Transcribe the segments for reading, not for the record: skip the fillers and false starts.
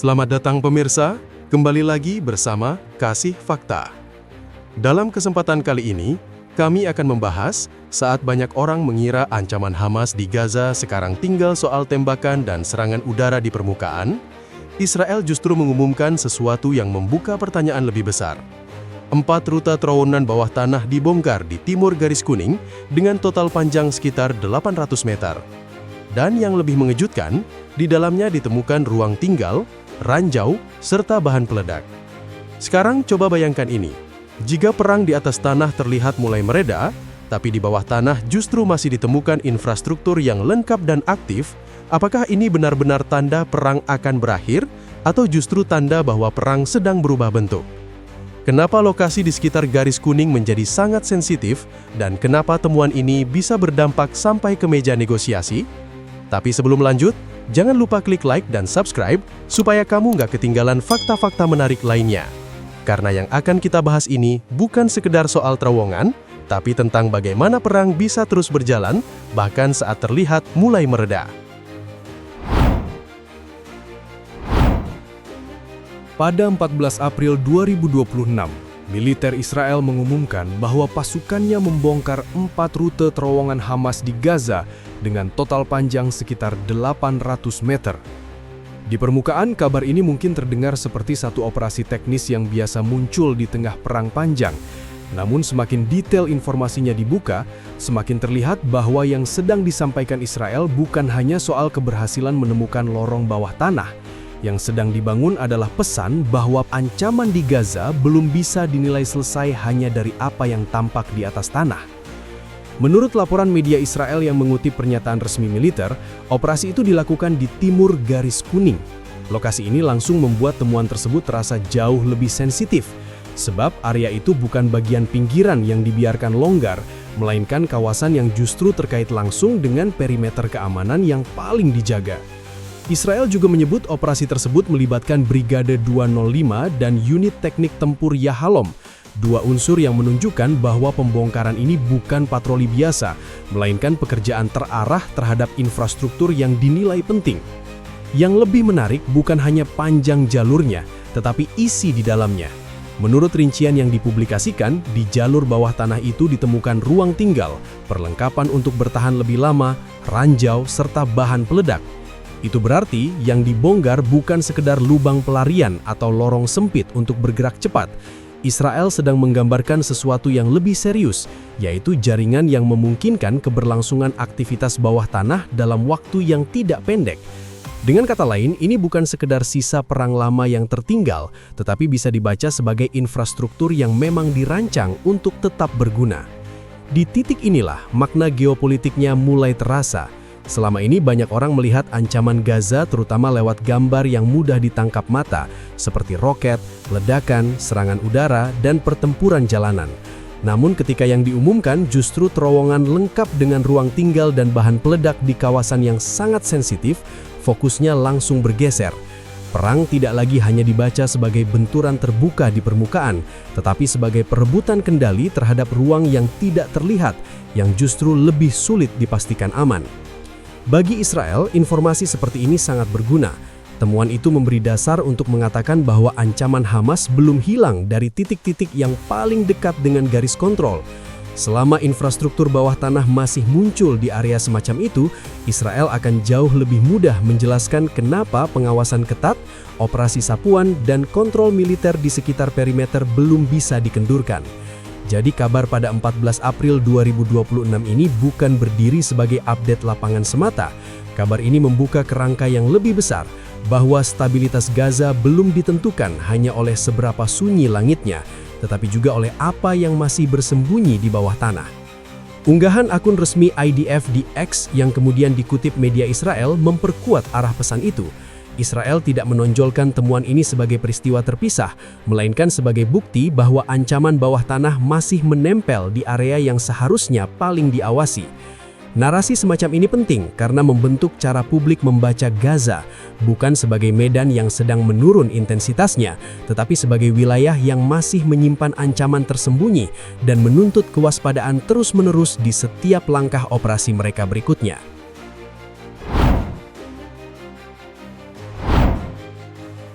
Selamat datang pemirsa, kembali lagi bersama Kasih Fakta. Dalam kesempatan kali ini, kami akan membahas saat banyak orang mengira ancaman Hamas di Gaza sekarang tinggal soal tembakan dan serangan udara di permukaan, Israel justru mengumumkan sesuatu yang membuka pertanyaan lebih besar. 4 rute terowongan bawah tanah dibongkar di timur garis kuning dengan total panjang sekitar 800 meter. Dan yang lebih mengejutkan, di dalamnya ditemukan ruang tinggal, ranjau, serta bahan peledak. Sekarang coba bayangkan ini, jika perang di atas tanah terlihat mulai mereda, tapi di bawah tanah justru masih ditemukan infrastruktur yang lengkap dan aktif, apakah ini benar-benar tanda perang akan berakhir, atau justru tanda bahwa perang sedang berubah bentuk? Kenapa lokasi di sekitar garis kuning menjadi sangat sensitif, dan kenapa temuan ini bisa berdampak sampai ke meja negosiasi? Tapi sebelum lanjut, jangan lupa klik like dan subscribe supaya kamu nggak ketinggalan fakta-fakta menarik lainnya. Karena yang akan kita bahas ini bukan sekedar soal terowongan, tapi tentang bagaimana perang bisa terus berjalan, bahkan saat terlihat mulai mereda. Pada 14 April 2026, militer Israel mengumumkan bahwa pasukannya membongkar 4 rute terowongan Hamas di Gaza dengan total panjang sekitar 800 meter. Di permukaan, kabar ini mungkin terdengar seperti satu operasi teknis yang biasa muncul di tengah perang panjang. Namun semakin detail informasinya dibuka, semakin terlihat bahwa yang sedang disampaikan Israel bukan hanya soal keberhasilan menemukan lorong bawah tanah. Yang sedang dibangun adalah pesan bahwa ancaman di Gaza belum bisa dinilai selesai hanya dari apa yang tampak di atas tanah. Menurut laporan media Israel yang mengutip pernyataan resmi militer, operasi itu dilakukan di timur garis kuning. Lokasi ini langsung membuat temuan tersebut terasa jauh lebih sensitif, sebab area itu bukan bagian pinggiran yang dibiarkan longgar, melainkan kawasan yang justru terkait langsung dengan perimeter keamanan yang paling dijaga. Israel juga menyebut operasi tersebut melibatkan Brigade 205 dan unit teknik tempur Yahalom, 2 unsur yang menunjukkan bahwa pembongkaran ini bukan patroli biasa, melainkan pekerjaan terarah terhadap infrastruktur yang dinilai penting. Yang lebih menarik bukan hanya panjang jalurnya, tetapi isi di dalamnya. Menurut rincian yang dipublikasikan, di jalur bawah tanah itu ditemukan ruang tinggal, perlengkapan untuk bertahan lebih lama, ranjau, serta bahan peledak. Itu berarti yang dibongkar bukan sekedar lubang pelarian atau lorong sempit untuk bergerak cepat. Israel sedang menggambarkan sesuatu yang lebih serius, yaitu jaringan yang memungkinkan keberlangsungan aktivitas bawah tanah dalam waktu yang tidak pendek. Dengan kata lain, ini bukan sekedar sisa perang lama yang tertinggal, tetapi bisa dibaca sebagai infrastruktur yang memang dirancang untuk tetap berguna. Di titik inilah makna geopolitiknya mulai terasa. Selama ini banyak orang melihat ancaman Gaza terutama lewat gambar yang mudah ditangkap mata, seperti roket, ledakan, serangan udara, dan pertempuran jalanan. Namun ketika yang diumumkan justru terowongan lengkap dengan ruang tinggal dan bahan peledak di kawasan yang sangat sensitif, fokusnya langsung bergeser. Perang tidak lagi hanya dibaca sebagai benturan terbuka di permukaan, tetapi sebagai perebutan kendali terhadap ruang yang tidak terlihat, yang justru lebih sulit dipastikan aman. Bagi Israel, informasi seperti ini sangat berguna. Temuan itu memberi dasar untuk mengatakan bahwa ancaman Hamas belum hilang dari titik-titik yang paling dekat dengan garis kontrol. Selama infrastruktur bawah tanah masih muncul di area semacam itu, Israel akan jauh lebih mudah menjelaskan kenapa pengawasan ketat, operasi sapuan, dan kontrol militer di sekitar perimeter belum bisa dikendurkan. Jadi kabar pada 14 April 2026 ini bukan berdiri sebagai update lapangan semata. Kabar ini membuka kerangka yang lebih besar, bahwa stabilitas Gaza belum ditentukan hanya oleh seberapa sunyi langitnya, tetapi juga oleh apa yang masih bersembunyi di bawah tanah. Unggahan akun resmi IDF di X yang kemudian dikutip media Israel memperkuat arah pesan itu. Israel tidak menonjolkan temuan ini sebagai peristiwa terpisah, melainkan sebagai bukti bahwa ancaman bawah tanah masih menempel di area yang seharusnya paling diawasi. Narasi semacam ini penting karena membentuk cara publik membaca Gaza, bukan sebagai medan yang sedang menurun intensitasnya, tetapi sebagai wilayah yang masih menyimpan ancaman tersembunyi dan menuntut kewaspadaan terus-menerus di setiap langkah operasi mereka berikutnya.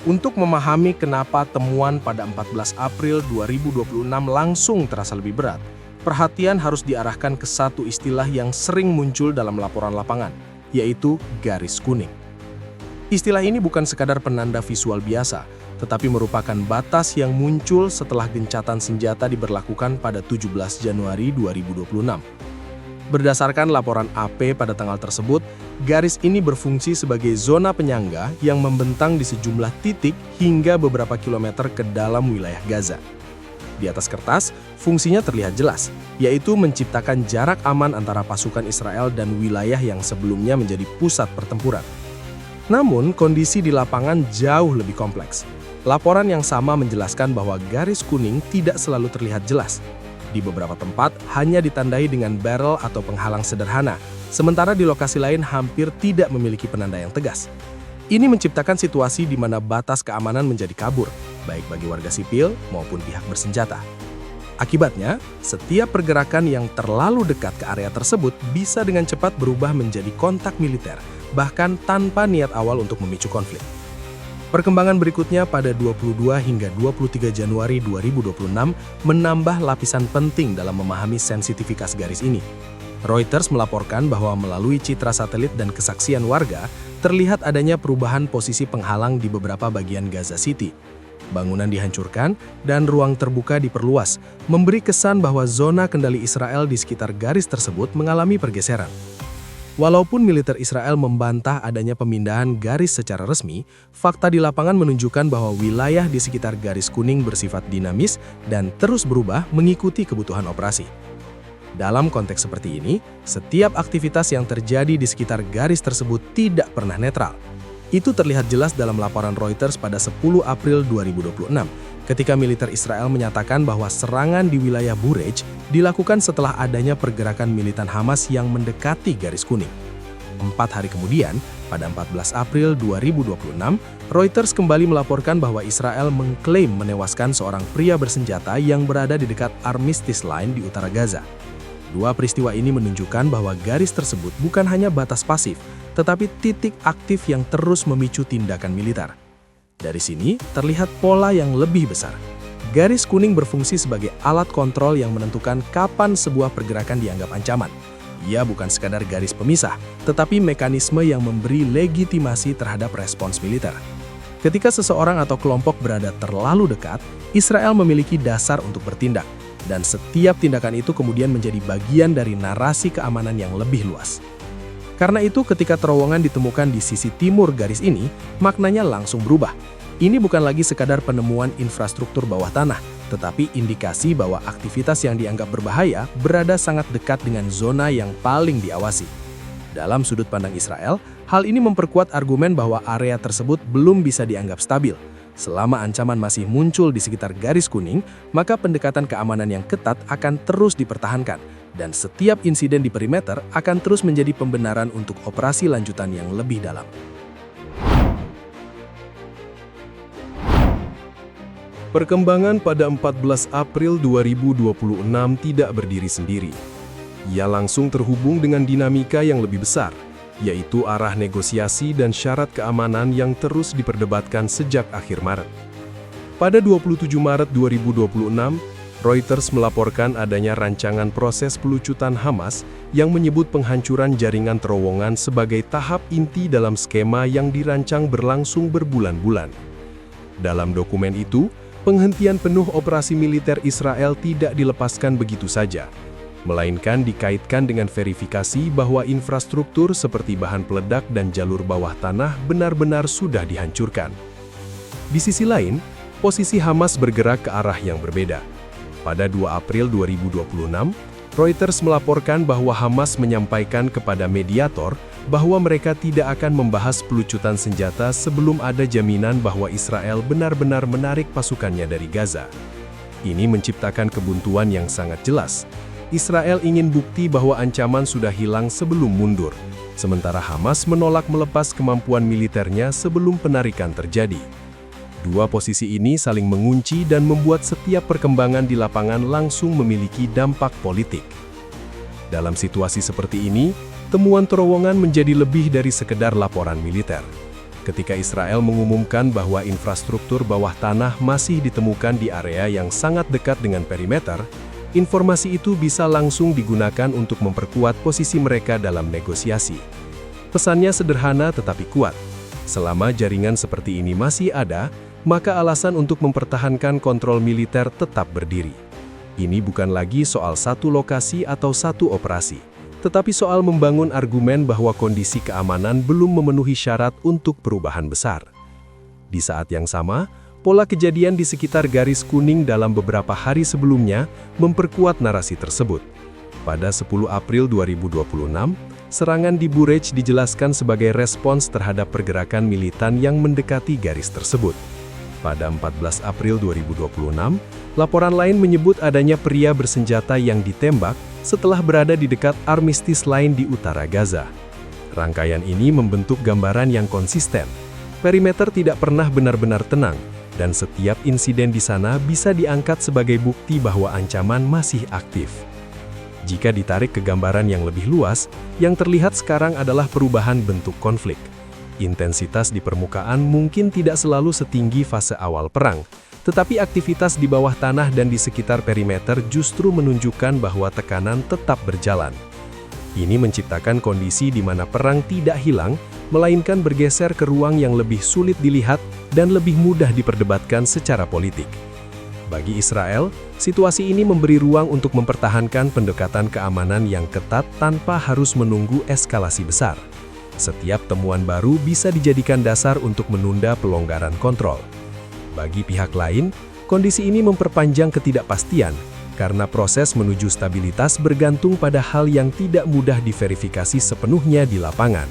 Untuk memahami kenapa temuan pada 14 April 2026 langsung terasa lebih berat, perhatian harus diarahkan ke satu istilah yang sering muncul dalam laporan lapangan, yaitu garis kuning. Istilah ini bukan sekadar penanda visual biasa, tetapi merupakan batas yang muncul setelah gencatan senjata diberlakukan pada 17 Januari 2026. Berdasarkan laporan AP pada tanggal tersebut, garis ini berfungsi sebagai zona penyangga yang membentang di sejumlah titik hingga beberapa kilometer ke dalam wilayah Gaza. Di atas kertas, fungsinya terlihat jelas, yaitu menciptakan jarak aman antara pasukan Israel dan wilayah yang sebelumnya menjadi pusat pertempuran. Namun, kondisi di lapangan jauh lebih kompleks. Laporan yang sama menjelaskan bahwa garis kuning tidak selalu terlihat jelas. Di beberapa tempat hanya ditandai dengan barel atau penghalang sederhana, sementara di lokasi lain hampir tidak memiliki penanda yang tegas. Ini menciptakan situasi di mana batas keamanan menjadi kabur, baik bagi warga sipil maupun pihak bersenjata. Akibatnya, setiap pergerakan yang terlalu dekat ke area tersebut bisa dengan cepat berubah menjadi kontak militer, bahkan tanpa niat awal untuk memicu konflik. Perkembangan berikutnya pada 22 hingga 23 Januari 2026 menambah lapisan penting dalam memahami sensitivitas garis ini. Reuters melaporkan bahwa melalui citra satelit dan kesaksian warga, terlihat adanya perubahan posisi penghalang di beberapa bagian Gaza City. Bangunan dihancurkan dan ruang terbuka diperluas, memberi kesan bahwa zona kendali Israel di sekitar garis tersebut mengalami pergeseran. Walaupun militer Israel membantah adanya pemindahan garis secara resmi, fakta di lapangan menunjukkan bahwa wilayah di sekitar garis kuning bersifat dinamis dan terus berubah mengikuti kebutuhan operasi. Dalam konteks seperti ini, setiap aktivitas yang terjadi di sekitar garis tersebut tidak pernah netral. Itu terlihat jelas dalam laporan Reuters pada 10 April 2026, ketika militer Israel menyatakan bahwa serangan di wilayah Burej dilakukan setelah adanya pergerakan militan Hamas yang mendekati garis kuning. 4 hari kemudian, pada 14 April 2026, Reuters kembali melaporkan bahwa Israel mengklaim menewaskan seorang pria bersenjata yang berada di dekat Armistice Line di utara Gaza. Dua peristiwa ini menunjukkan bahwa garis tersebut bukan hanya batas pasif, tetapi titik aktif yang terus memicu tindakan militer. Dari sini, terlihat pola yang lebih besar. Garis kuning berfungsi sebagai alat kontrol yang menentukan kapan sebuah pergerakan dianggap ancaman. Ia bukan sekadar garis pemisah, tetapi mekanisme yang memberi legitimasi terhadap respons militer. Ketika seseorang atau kelompok berada terlalu dekat, Israel memiliki dasar untuk bertindak, dan setiap tindakan itu kemudian menjadi bagian dari narasi keamanan yang lebih luas. Karena itu, ketika terowongan ditemukan di sisi timur garis ini, maknanya langsung berubah. Ini bukan lagi sekadar penemuan infrastruktur bawah tanah, tetapi indikasi bahwa aktivitas yang dianggap berbahaya berada sangat dekat dengan zona yang paling diawasi. Dalam sudut pandang Israel, hal ini memperkuat argumen bahwa area tersebut belum bisa dianggap stabil. Selama ancaman masih muncul di sekitar garis kuning, maka pendekatan keamanan yang ketat akan terus dipertahankan, dan setiap insiden di perimeter akan terus menjadi pembenaran untuk operasi lanjutan yang lebih dalam. Perkembangan pada 14 April 2026 tidak berdiri sendiri. Ia langsung terhubung dengan dinamika yang lebih besar, yaitu arah negosiasi dan syarat keamanan yang terus diperdebatkan sejak akhir Maret. Pada 27 Maret 2026, Reuters melaporkan adanya rancangan proses pelucutan Hamas yang menyebut penghancuran jaringan terowongan sebagai tahap inti dalam skema yang dirancang berlangsung berbulan-bulan. Dalam dokumen itu, penghentian penuh operasi militer Israel tidak dilepaskan begitu saja, melainkan dikaitkan dengan verifikasi bahwa infrastruktur seperti bahan peledak dan jalur bawah tanah benar-benar sudah dihancurkan. Di sisi lain, posisi Hamas bergerak ke arah yang berbeda. Pada 2 April 2026, Reuters melaporkan bahwa Hamas menyampaikan kepada mediator bahwa mereka tidak akan membahas pelucutan senjata sebelum ada jaminan bahwa Israel benar-benar menarik pasukannya dari Gaza. Ini menciptakan kebuntuan yang sangat jelas. Israel ingin bukti bahwa ancaman sudah hilang sebelum mundur, sementara Hamas menolak melepas kemampuan militernya sebelum penarikan terjadi. Dua posisi ini saling mengunci dan membuat setiap perkembangan di lapangan langsung memiliki dampak politik. Dalam situasi seperti ini, temuan terowongan menjadi lebih dari sekedar laporan militer. ketika Israel mengumumkan bahwa infrastruktur bawah tanah masih ditemukan di area yang sangat dekat dengan perimeter, informasi itu bisa langsung digunakan untuk memperkuat posisi mereka dalam negosiasi. Pesannya sederhana tetapi kuat. Selama jaringan seperti ini masih ada, maka alasan untuk mempertahankan kontrol militer tetap berdiri. Ini bukan lagi soal satu lokasi atau satu operasi, tetapi soal membangun argumen bahwa kondisi keamanan belum memenuhi syarat untuk perubahan besar. Di saat yang sama, pola kejadian di sekitar garis kuning dalam beberapa hari sebelumnya memperkuat narasi tersebut. Pada 10 April 2026, serangan di Bureij dijelaskan sebagai respons terhadap pergerakan militan yang mendekati garis tersebut. Pada 14 April 2026, laporan lain menyebut adanya pria bersenjata yang ditembak setelah berada di dekat armistis lain di utara Gaza. Rangkaian ini membentuk gambaran yang konsisten. Perimeter tidak pernah benar-benar tenang, dan setiap insiden di sana bisa diangkat sebagai bukti bahwa ancaman masih aktif. Jika ditarik ke gambaran yang lebih luas, yang terlihat sekarang adalah perubahan bentuk konflik. Intensitas di permukaan mungkin tidak selalu setinggi fase awal perang, tetapi aktivitas di bawah tanah dan di sekitar perimeter justru menunjukkan bahwa tekanan tetap berjalan. Ini menciptakan kondisi di mana perang tidak hilang, melainkan bergeser ke ruang yang lebih sulit dilihat dan lebih mudah diperdebatkan secara politik. Bagi Israel, situasi ini memberi ruang untuk mempertahankan pendekatan keamanan yang ketat tanpa harus menunggu eskalasi besar. Setiap temuan baru bisa dijadikan dasar untuk menunda pelonggaran kontrol. Bagi pihak lain, kondisi ini memperpanjang ketidakpastian, karena proses menuju stabilitas bergantung pada hal yang tidak mudah diverifikasi sepenuhnya di lapangan.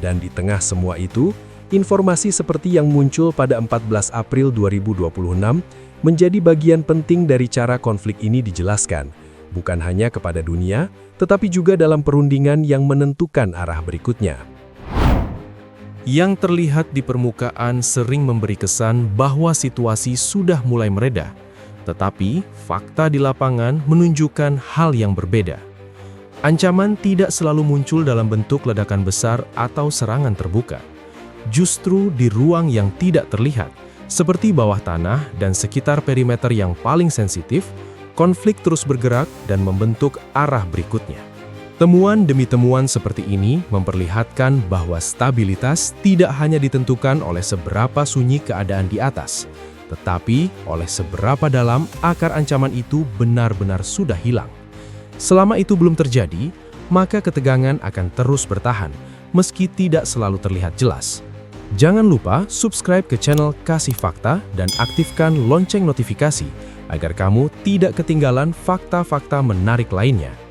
Dan di tengah semua itu, informasi seperti yang muncul pada 14 April 2026 menjadi bagian penting dari cara konflik ini dijelaskan, bukan hanya kepada dunia, tetapi juga dalam perundingan yang menentukan arah berikutnya. Yang terlihat di permukaan sering memberi kesan bahwa situasi sudah mulai mereda, tetapi fakta di lapangan menunjukkan hal yang berbeda. Ancaman tidak selalu muncul dalam bentuk ledakan besar atau serangan terbuka. Justru di ruang yang tidak terlihat, seperti bawah tanah dan sekitar perimeter yang paling sensitif, konflik terus bergerak dan membentuk arah berikutnya. Temuan demi temuan seperti ini memperlihatkan bahwa stabilitas tidak hanya ditentukan oleh seberapa sunyi keadaan di atas, tetapi oleh seberapa dalam akar ancaman itu benar-benar sudah hilang. Selama itu belum terjadi, maka ketegangan akan terus bertahan, meski tidak selalu terlihat jelas. Jangan lupa subscribe ke channel Kasih Fakta dan aktifkan lonceng notifikasi agar kamu tidak ketinggalan fakta-fakta menarik lainnya.